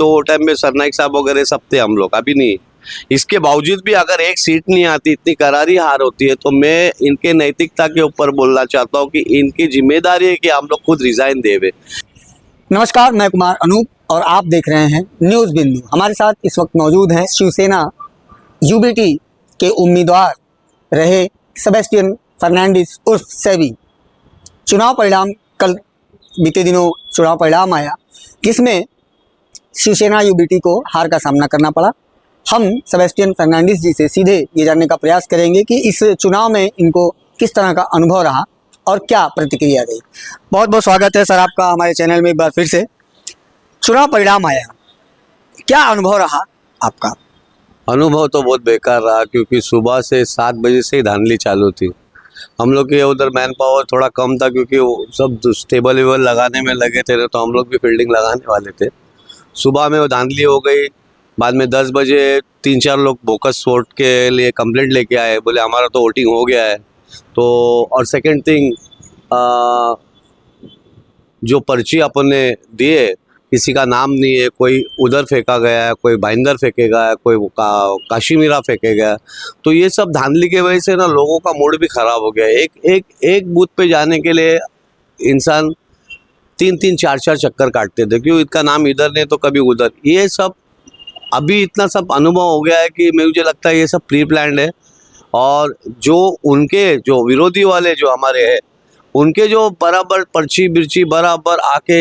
तो वो टाइम में सरनाइक साहब वगैरह सब थे, हम लोग अभी नहीं। इसके बावजूद भी अगर एक सीट नहीं आती, इतनी करारी हार होती है, तो मैं इनके नैतिकता के ऊपर बोलना चाहता हूँ कि इनकी जिम्मेदारी है कि हम लोग खुद रिजाइन देवे। नमस्कार, मैं कुमार अनूप और आप देख रहे हैं न्यूज़ बिंदु। हमारे साथ इस वक्त मौजूद हैं शिवसेना यूबीटी के उम्मीदवार रहे सेबेस्टियन फर्नांडिस उर्फ सेबी। चुनाव परिणाम कल बीते दिनों चुनाव परिणाम आया, जिसमें शिवसेना यूबीटी को हार का सामना करना पड़ा। हम सेबेस्टियन फर्नांडिस जी से सीधे ये जानने का प्रयास करेंगे कि इस चुनाव में इनको किस तरह का अनुभव रहा और क्या प्रतिक्रिया रही। बहुत बहुत स्वागत है सर आपका हमारे चैनल में एक बार फिर से। चुनाव परिणाम आया, क्या अनुभव रहा आपका? अनुभव तो बहुत बेकार रहा, क्योंकि सुबह से 7 बजे से ही धांधली चालू थी। हम लोग के उधर मैन पावर थोड़ा कम था, क्योंकि वो सब टेबल वेबल लगाने में लगे थे, तो हम लोग भी फील्डिंग लगाने वाले थे। सुबह में वो धांधली हो गई। बाद में 10 बजे 3-4 लोग बोकस वोट के लिए कंप्लेंट लेके आए, बोले हमारा तो वोटिंग हो गया है। तो और सेकंड थिंग, जो पर्ची अपन ने दिए किसी का नाम नहीं है, कोई उधर फेंका गया है, कोई भाईंदर फेंकेगा है, कोई काशीमीरा फेंकेगा। तो ये सब धांधली के वजह से ना लोगों का मूड भी खराब हो गया। एक बूथ पे जाने के लिए इंसान 3-3 4-4 चक्कर काटते थे, क्यों इसका नाम इधर नहीं तो कभी उधर। ये सब अभी इतना सब अनुभव हो गया है कि मुझे लगता है ये सब प्री प्लान्ड है। और जो विरोधी वाले जो हमारे हैं, उनके जो बराबर पर्ची बिर्ची बराबर आके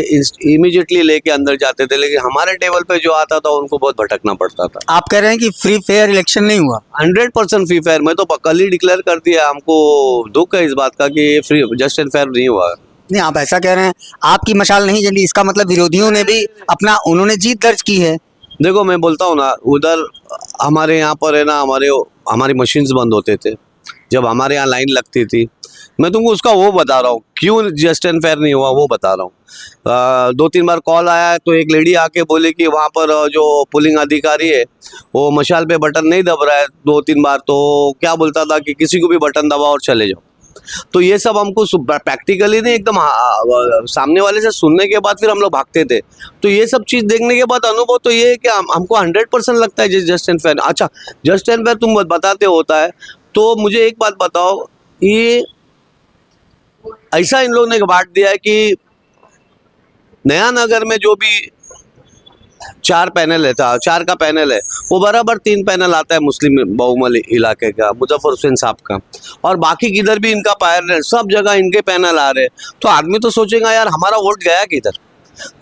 इमीडिएटली लेके अंदर जाते थे, लेकिन हमारे टेबल पे जो आता था उनको बहुत भटकना पड़ता था। आप कह रहे हैं कि फ्री फेयर इलेक्शन नहीं हुआ? 100% फ्री फायर। मैं तो कल ही डिक्लेयर कर दिया। हमको दुख है इस बात का कि ये फ्री जस्ट एंड फेयर नहीं हुआ। नहीं, आप ऐसा कह रहे हैं, आपकी मशाल नहीं जली, इसका मतलब विरोधियों ने भी उन्होंने जीत दर्ज की है। देखो, मैं बोलता हूँ ना, उधर हमारे यहाँ पर है ना, हमारी मशीन्स बंद होते थे जब हमारे यहाँ लाइन लगती थी। मैं तुमको उसका वो बता रहा हूँ, क्यों जस्ट एंड फेयर नहीं हुआ वो बता रहा हूँ। 2-3 बार कॉल आया, तो एक लेडी आके बोली कि वहाँ पर जो पुलिंग अधिकारी है वो मशाल पे बटन नहीं दब रहा है 2-3 बार। तो क्या बोलता था कि किसी को भी बटन दबाओ और चले जाओ। तो ये सब हमको प्रैक्टिकली नहीं, एकदम सामने वाले से सुनने के बाद फिर हम लोग भागते थे। तो ये सब चीज़ देखने के बाद अनुभव तो ये है कि हमको 100% लगता है जस्ट एंड फेयर। अच्छा, जस्ट एंड फेयर तुम बताते होता है, तो मुझे एक बात बताओ, ये ऐसा इन लोगों ने बांट दिया है कि नया नगर में जो भी 4 पैनल है, 4 का पैनल है, वो बराबर 3 पैनल आता है मुस्लिम बहुमल इलाके का, मुजफ्फर हुसैन साहब का, और बाकी किधर भी इनका पैनल, सब जगह इनके पैनल आ रहे हैं। तो आदमी तो सोचेगा यार हमारा वोट गया किधर।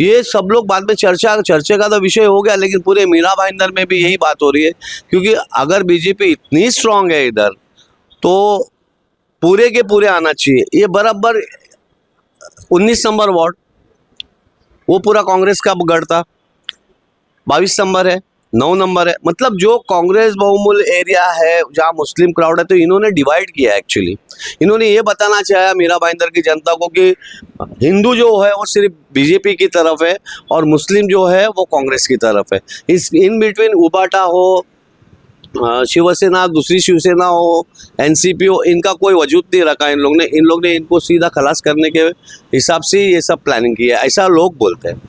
ये सब लोग बाद में चर्चे का तो विषय हो गया, लेकिन पूरे मीरा भाईंदर में भी यही बात हो रही है। क्योंकि अगर बीजेपी इतनी स्ट्रांग है इधर, तो पूरे के पूरे आना चाहिए। ये बराबर 19 नंबर वार्ड वो पूरा कांग्रेस का गढ़ था, 22 नंबर है, 9 नंबर है। मतलब जो कांग्रेस बहुमूल्य एरिया है जहाँ मुस्लिम क्राउड है, तो इन्होंने डिवाइड किया एक्चुअली। इन्होंने ये बताना चाहा मीरा भाईंदर की जनता को कि हिंदू जो है वो सिर्फ बीजेपी की तरफ है और मुस्लिम जो है वो कांग्रेस की तरफ है। इस इन बिटवीन उबाटा हो, शिवसेना, दूसरी शिवसेना हो, एनसीपी हो, इनका कोई वजूद नहीं रखा इन लोग ने इनको सीधा खलास करने के हिसाब से ये सब प्लानिंग की है, ऐसा लोग बोलते हैं।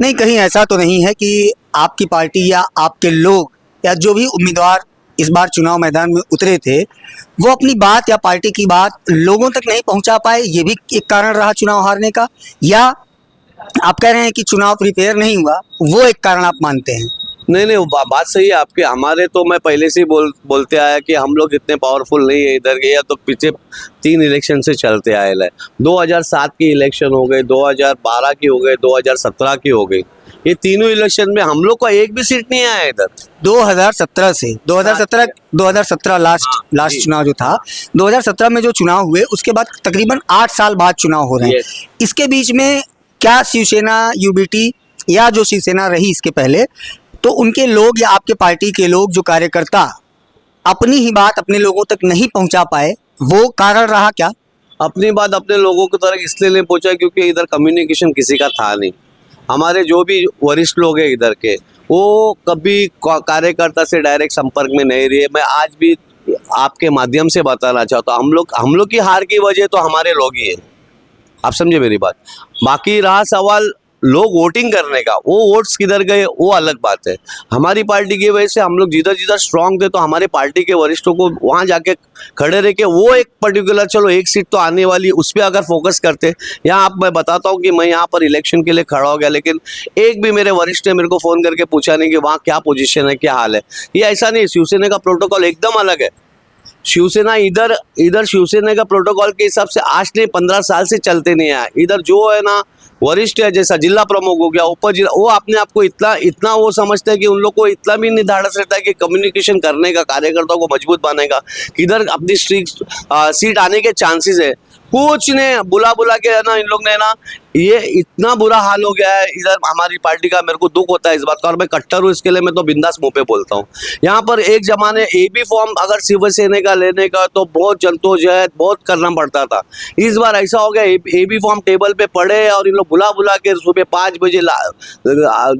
नहीं, कहीं ऐसा तो नहीं है कि आपकी पार्टी या आपके लोग या जो भी उम्मीदवार इस बार चुनाव मैदान में उतरे थे, वो अपनी बात या पार्टी की बात लोगों तक नहीं पहुंचा पाए, ये भी एक कारण रहा चुनाव हारने का? या आप कह रहे हैं कि चुनाव फ्री फेयर नहीं हुआ, वो एक कारण आप मानते हैं? नहीं, बात सही है आपकी। हमारे तो मैं पहले से ही बोलते आया कि हम लोग इतने पावरफुल नहीं है इधर के, या तो पीछे 3 इलेक्शन से चलते आए हैं। 2007 की इलेक्शन हो गई, 2012 की हो गई, 2017 की हो गई। ये तीनों इलेक्शन में हम लोग का एक भी सीट नहीं आया इधर। 2017 से 2017 लास्ट चुनाव जो था, 2017 में जो चुनाव हुए, उसके बाद तकरीबन 8 साल बाद चुनाव हो रहे हैं। इसके बीच में क्या शिवसेना यूबीटी या जो शिवसेना रही इसके पहले, तो उनके लोग या आपके पार्टी के लोग, जो कार्यकर्ता अपनी ही बात अपने लोगों तक नहीं पहुंचा पाए, वो कारण रहा क्या? अपनी बात अपने लोगों की तरह इसलिए नहीं पहुंचा क्योंकि इधर कम्युनिकेशन किसी का था नहीं। हमारे जो भी वरिष्ठ लोग हैं इधर के, वो कभी कार्यकर्ता से डायरेक्ट संपर्क में नहीं रहे। मैं आज भी आपके माध्यम से बताना चाहता हूँ, हम लोग की हार की वजह तो हमारे लोग ही है। आप समझे मेरी बात। बाकी रहा सवाल लोग वोटिंग करने का, वो वोट्स किधर गए वो अलग बात है। हमारी पार्टी की वजह से हम लोग जिधर जिधर स्ट्रांग थे तो हमारे पार्टी के वरिष्ठों को वहाँ जाके खड़े रह के वो एक पर्टिकुलर, चलो एक सीट तो आने वाली, उस पर अगर फोकस करते। यहाँ आप मैं बताता हूँ कि मैं यहाँ पर इलेक्शन के लिए खड़ा हो गया, लेकिन एक भी मेरे वरिष्ठ ने मेरे को फ़ोन करके पूछा नहीं कि वहाँ क्या पोजीशन है, क्या हाल है। ये ऐसा नहीं, शिवसेना का प्रोटोकॉल एकदम अलग है। शिवसेना इधर शिवसेना का प्रोटोकॉल के हिसाब से आज नहीं 15 साल से चलते नहीं आया। इधर जो है ना वरिष्ठ है, जैसा जिला प्रमुख हो गया, उप जिला, वो अपने आप को इतना वो समझते हैं कि उन लोग को इतना भी निर्धारस रहता है कि कम्युनिकेशन करने का, कार्यकर्ताओं को मजबूत बनाएगा, किधर अपनी सीट आने के चांसेस है। कुछ ने बुला के है ना, इन लोग ने ना, ये इतना बुरा हाल हो गया है इधर हमारी पार्टी का। मेरे को दुख होता है इस बात का, और मैं कट्टर हूँ इसके लिए, मैं तो बिंदास मुंह पे बोलता हूँ। यहाँ पर एक जमाने एबी फॉर्म अगर शिवसेना का लेने का तो बहुत जद्दोजहद बहुत करना पड़ता था। इस बार ऐसा हो गया, एबी फॉर्म टेबल पे पड़े और इन लोग बुला के सुबह 5 बजे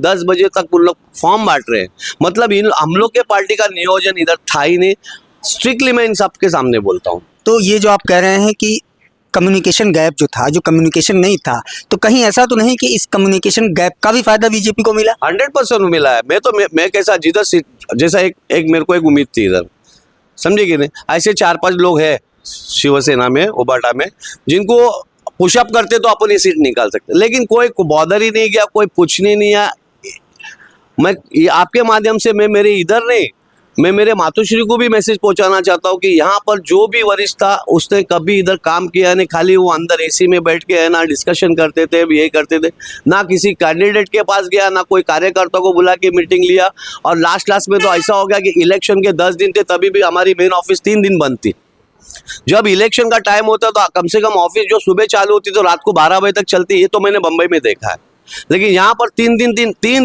10 बजे तक उन लोग फॉर्म बांट रहे हैं। मतलब हम लोग के पार्टी का नियोजन इधर था ही नहीं। स्ट्रिक्टली मैं इन सबके सामने बोलता हूँ। तो ये जो आप कह रहे हैं कि कम्युनिकेशन गैप जो था, जो कम्युनिकेशन नहीं था, तो कहीं ऐसा तो नहीं कि इस कम्युनिकेशन गैप का भी फायदा बीजेपी को मिला? 100% मिला है। मैं कैसा जिधर जैसा एक मेरे को एक उम्मीद थी इधर, समझे कि नहीं, ऐसे 4-5 लोग हैं शिवसेना में, उबाटा में, जिनको पुशअप करते तो अपन ये सीट निकाल सकते, लेकिन कोई बॉदर ही नहीं किया, कोई पूछने नहीं आया। मैं आपके माध्यम से मैं मेरे मातोश्री को भी मैसेज पहुंचाना चाहता हूं कि यहाँ पर जो भी वरिष्ठ था उसने कभी इधर काम किया नहीं। खाली वो अंदर एसी में बैठ के है ना डिस्कशन करते थे, ये करते थे, ना किसी कैंडिडेट के पास गया, ना कोई कार्यकर्ता को बुला के मीटिंग लिया। और लास्ट में तो ऐसा हो गया कि इलेक्शन के 10 दिन थे, तभी भी हमारी मेन ऑफिस 3 दिन बंद थी। जब इलेक्शन का टाइम होता तो कम से कम ऑफिस जो सुबह चालू होती तो रात को 12 बजे तक चलती। ये तो मैंने बंबई में देखा है, लेकिन यहाँ पर 3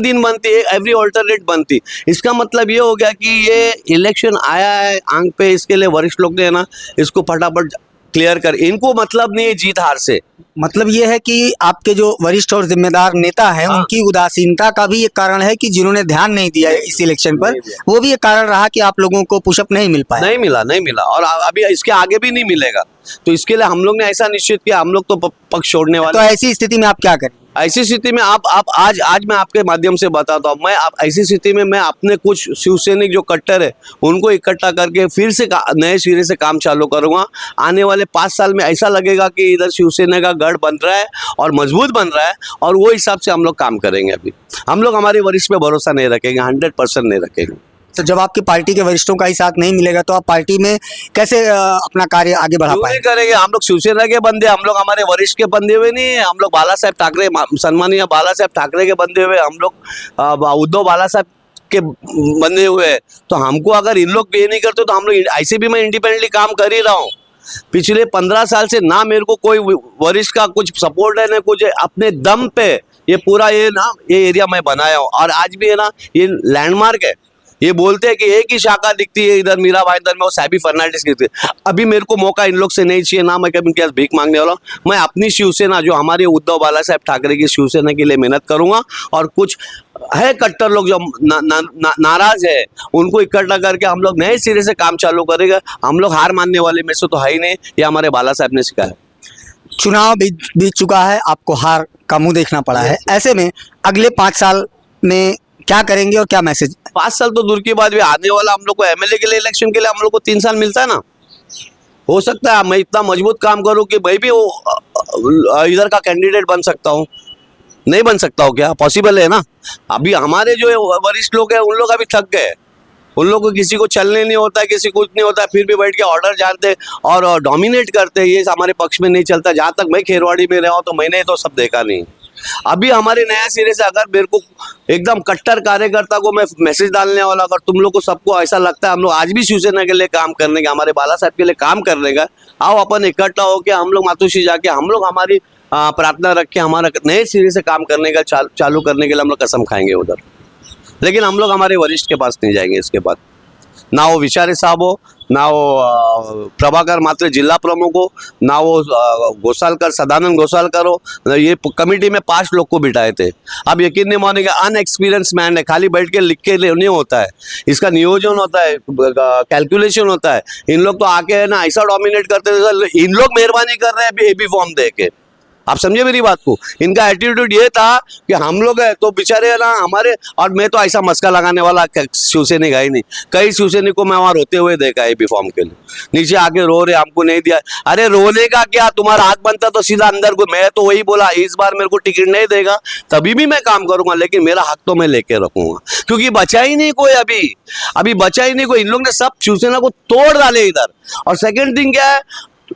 दिन बनती है, एवरी ऑल्टरनेट बनती। इसका मतलब ये हो गया कि ये इलेक्शन आया है आंख पे, इसके लिए वरिष्ठ लोग ने है ना इसको फटाफट क्लियर कर, इनको मतलब नहीं है जीत हार से। मतलब ये है कि आपके जो वरिष्ठ और जिम्मेदार नेता हैं, उनकी उदासीनता का भी एक कारण है कि जिन्होंने ध्यान नहीं दिया इस इलेक्शन पर, वो भी एक कारण रहा कि आप लोगों को पुशअप नहीं मिल पाया। नहीं मिला और अभी इसके आगे भी नहीं मिलेगा। तो इसके लिए हम लोग ने ऐसा निश्चित किया, हम लोग तो पक्ष छोड़ने वाले। तो ऐसी स्थिति में आप क्या करें? ऐसी स्थिति में आप आज मैं आपके माध्यम से बताता हूँ। ऐसी स्थिति में मैं अपने कुछ शिवसैनिक जो कट्टर है उनको इकट्ठा करके फिर से नए सिरे से काम चालू करूँगा। आने वाले 5 साल में ऐसा लगेगा कि इधर शिवसेना का गढ़ बन रहा है और मजबूत बन रहा है, और वो हिसाब से हम लोग काम करेंगे। अभी हम लोग हमारे वरिष्ठ पे भरोसा नहीं रखेंगे, 100% नहीं रखेंगे। तो जब आपकी पार्टी के वरिष्ठों का ही साथ नहीं मिलेगा तो आप पार्टी में कैसे अपना कार्य आगे बढ़ा क्यों नहीं पाएंगे? करेंगे? हम लोग शिवसेना के बंदे, हम लोग हमारे वरिष्ठ के बंदे हुए नहीं है। हम लोग बाला साहेब ठाकरे, सम्मानीय बाला साहेब ठाकरे के बंदे हुए, हम लोग उद्धव बाला साहेब के बंदे हुए हैं। तो हमको अगर इन लोग ये नहीं करते तो हम लोग ऐसे भी मैं इंडिपेंडेंटली काम कर ही रहा हूँ। पिछले 15 साल से ना मेरे को कोई वरिष्ठ का कुछ सपोर्ट है ना कुछ, अपने दम पे ये पूरा ये एरिया मैं बनाया हूँ। और आज भी है ना ये लैंडमार्क है। ये बोलते हैं कि एक ही शाखा दिखती है इधर मीरा भाईंदर में, वो सैबी फर्नांडिस की दिखती है। अभी मेरे को मौका इन लोग से नहीं चाहिए, ना मैं कभी इनके पास भीख मांगने वाला हूँ। मैं अपनी शिवसेना जो हमारे उद्धव बाला साहेब ठाकरे की शिवसेना के लिए मेहनत करूंगा, और कुछ है कट्टर लोग जो नाराज है उनको इकट्ठा करके हम लोग नए सिरे से काम चालू करेंगे। हम लोग हार मानने वाले में से तो है ही नहीं, ये हमारे बाला साहब ने सिखाया। चुनाव बीत चुका है, आपको हार का मुंह देखना पड़ा है, ऐसे में अगले 5 साल में क्या करेंगे और क्या मैसेज? 5 साल तो दूर की बात भी, आने वाला हम लोग को एमएलए के लिए इलेक्शन के लिए हम लोग को 3 साल मिलता है ना। हो सकता है मैं इतना मजबूत काम करूं कि मैं भी वो इधर का कैंडिडेट बन सकता हूं। नहीं बन सकता हूं क्या? पॉसिबल है ना। अभी हमारे जो वरिष्ठ लोग हैं उन लोग अभी थक गए। उन लोग को किसी को चलने नहीं होता है, किसी कुछ नहीं होता है, फिर भी बैठ के ऑर्डर जानते और डोमिनेट करते हैं। ये हमारे पक्ष में नहीं चलता। जहाँ तक मैं खेरवाड़ी में रहा हूँ तो मैंने तो सब देखा नहीं। अभी हमारे नया सिरे से अगर मेरे को एकदम कट्टर कार्यकर्ता को मैं मैसेज डालने वाला, अगर तुम लोग को सबको ऐसा लगता है हम लोग आज भी शिवसेना के लिए काम करने का, हमारे बाला साहब के लिए काम करने का, आओ अपन इकट्ठा होकर हम लोग मातोश्री जाके हम लोग हमारी प्रार्थना रख के हमारा नए सिरे से काम करने का चालू करने के लिए हम लोग कसम खाएंगे उधर। लेकिन हम लोग हमारे वरिष्ठ के पास नहीं जाएंगे इसके बाद। ना वो विचारे साहब हो, ना वो प्रभाकर मात्रे जिला प्रमुख हो, ना वो गोसालकर सदानंद गोसालकर हो। ये कमेटी में 5 लोग को बिठाए थे। अब यकीन नहीं मानेंगे, अनएक्सपीरियंस मैन है। खाली बैठ के लिख के नहीं होता है, इसका नियोजन होता है, कैलकुलेशन होता है। इन लोग तो आके है ना ऐसा डोमिनेट करते थे। इन लोग मेहरबानी कर रहे हैं अभी एबी फॉर्म दे के। आप समझे मेरी बात को। इनका एटीट्यूड ये था कि हम लोग है तो बेचारे ना हमारे, और मैं तो ऐसा मस्का लगाने वाला शिवसैनिक है ही नहीं। कई शिवसैनिक को मैं वहां रोते हुए देखा है फॉर्म के लिए, नीचे आके रो रहे हमको नहीं दिया। अरे रोने का क्या, तुम्हारा हाथ बनता तो सीधा अंदर को। मैं तो वही बोला इस बार मेरे को टिकट नहीं देगा तभी भी मैं काम करूंगा, लेकिन मेरा हक तो मैं लेके रखूंगा, क्योंकि बचा ही नहीं कोई। अभी बचा ही नहीं कोई। इन लोग ने सब शिवसेना को तोड़ डाले इधर। और सेकंड थिंग क्या है,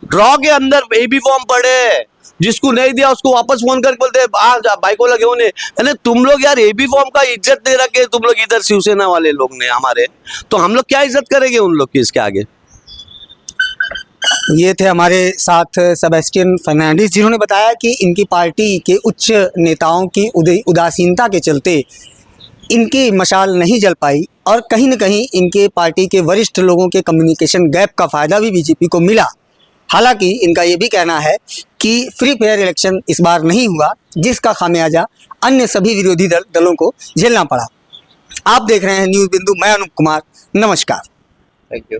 ड्रॉ के अंदर एबी फॉर्म पड़े, जिसको नहीं दिया उसको वापस फोन करके बोलते आ जा बाइक को लगे होने। अरे तुम लोग यार एबी फॉर्म का इज्जत दे रखे तुम लोग इधर शिवसेना वाले लोग ने हमारे, तो हम लोग क्या इज्जत करेंगे उन लोग की इसके आगे। ये थे हमारे साथ सेबेस्टियन फर्नांडिस, जिन्होंने बताया कि इनकी पार्टी के उच्च नेताओं की उदासीनता के चलते इनकी मशाल नहीं जल पाई और कहीं न कहीं इनके पार्टी के वरिष्ठ लोगों के कम्युनिकेशन गैप का फ़ायदा भी बीजेपी को मिला। हालांकि इनका ये भी कहना है कि फ्री फेयर इलेक्शन इस बार नहीं हुआ, जिसका खामियाजा अन्य सभी विरोधी दलों को झेलना पड़ा। आप देख रहे हैं न्यूज़ बिंदु, मैं अनूप कुमार, नमस्कार। Thank you.